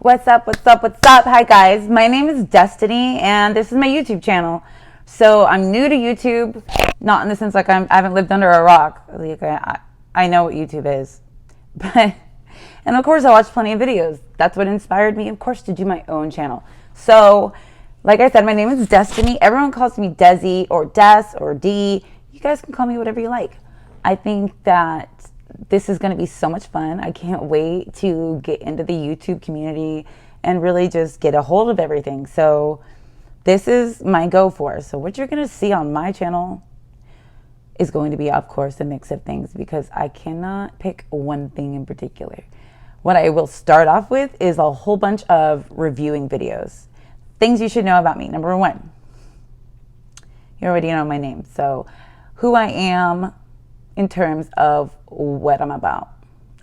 What's up, what's up, what's up? Hi guys, my name is Destiny and this is my YouTube channel. So I'm new to YouTube, not in the sense like I haven't lived under a rock. Like I know what YouTube is. But, and of course I watch plenty of videos. That's what inspired me, of course, to do my own channel. So, like I said, my name is Destiny. Everyone calls me Dezzie or Des or D. You guys can call me whatever you like. I think that this is going to be so much fun. I can't wait to get into the YouTube community and really just get a hold of everything. So this is my go for. So what you're going to see on my channel is going to be, of course, a mix of things because I cannot pick one thing in particular. What I will start off with is a whole bunch of reviewing videos. Things you should know about me. Number one, you already know my name. So who I am in terms of what I'm about.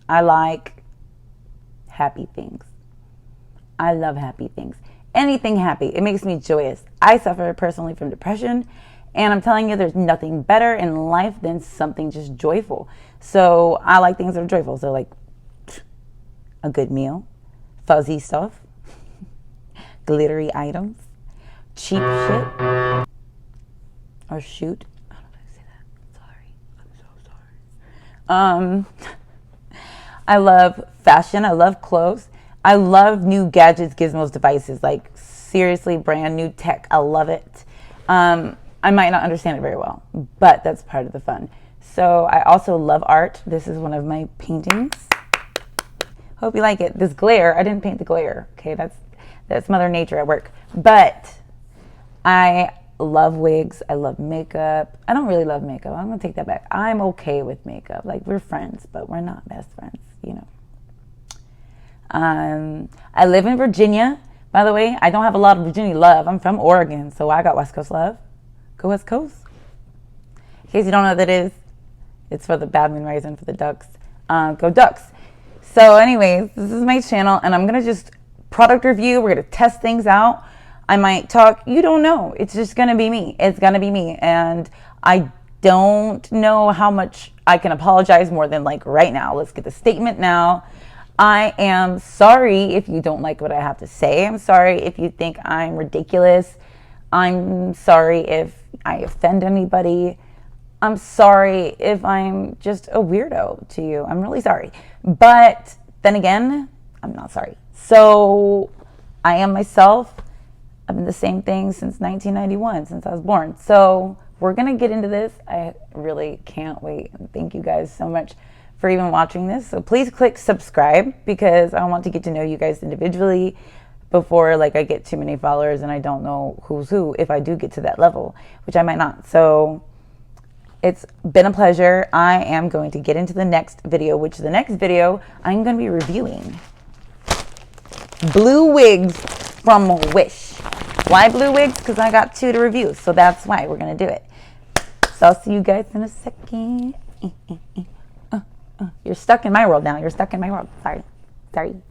I like happy things. I love happy things. Anything happy. It makes me joyous. I suffer personally from depression, and I'm telling you, there's nothing better in life than something just joyful. So I like things that are joyful. So like a good meal, fuzzy stuff, glittery items, cheap shit, or shoot. I don't know how to say that. Sorry. I'm so sorry. I love fashion. I love clothes. I love new gadgets, gizmos, devices. Like seriously, brand new tech. I love it. I might not understand it very well, but that's part of the fun. So I also love art. This is one of my paintings. Hope you like it. This glare, I didn't paint the glare. Okay, that's Mother Nature at work. But I love wigs. I love makeup. I don't really love makeup. I'm gonna take that back. I'm okay with makeup. Like we're friends, but we're not best friends, you know. I live in Virginia. By the way, I don't have a lot of Virginia love. I'm from Oregon, so I got West Coast love. Go West Coast. In case you don't know what that is, it's for the Bad Moon Rising for the Ducks. Go Ducks. So anyways, this is my channel, and I'm gonna just product review. We're gonna test things out. I might talk, you don't know. It's just gonna be me. It's gonna be me. And I don't know how much I can apologize more than like right now. Let's get the statement now. I am sorry if you don't like what I have to say. I'm sorry if you think I'm ridiculous. I'm sorry if I offend anybody. I'm sorry if I'm just a weirdo to you. I'm really sorry. But then again, I'm not sorry. So I am myself. I've been the same thing since 1991, since I was born. So we're going to get into this. I really can't wait. Thank you guys so much for even watching this. So please click subscribe because I want to get to know you guys individually before like I get too many followers and I don't know who's who if I do get to that level, which I might not. So it's been a pleasure. I am going to get into the next video, which the next video I'm going to be reviewing blue wigs from Wish. Why blue wigs? Because I got 2 to review, so that's why we're going to do it. So I'll see you guys in a second. You're stuck in my world now. You're stuck in my world. Sorry.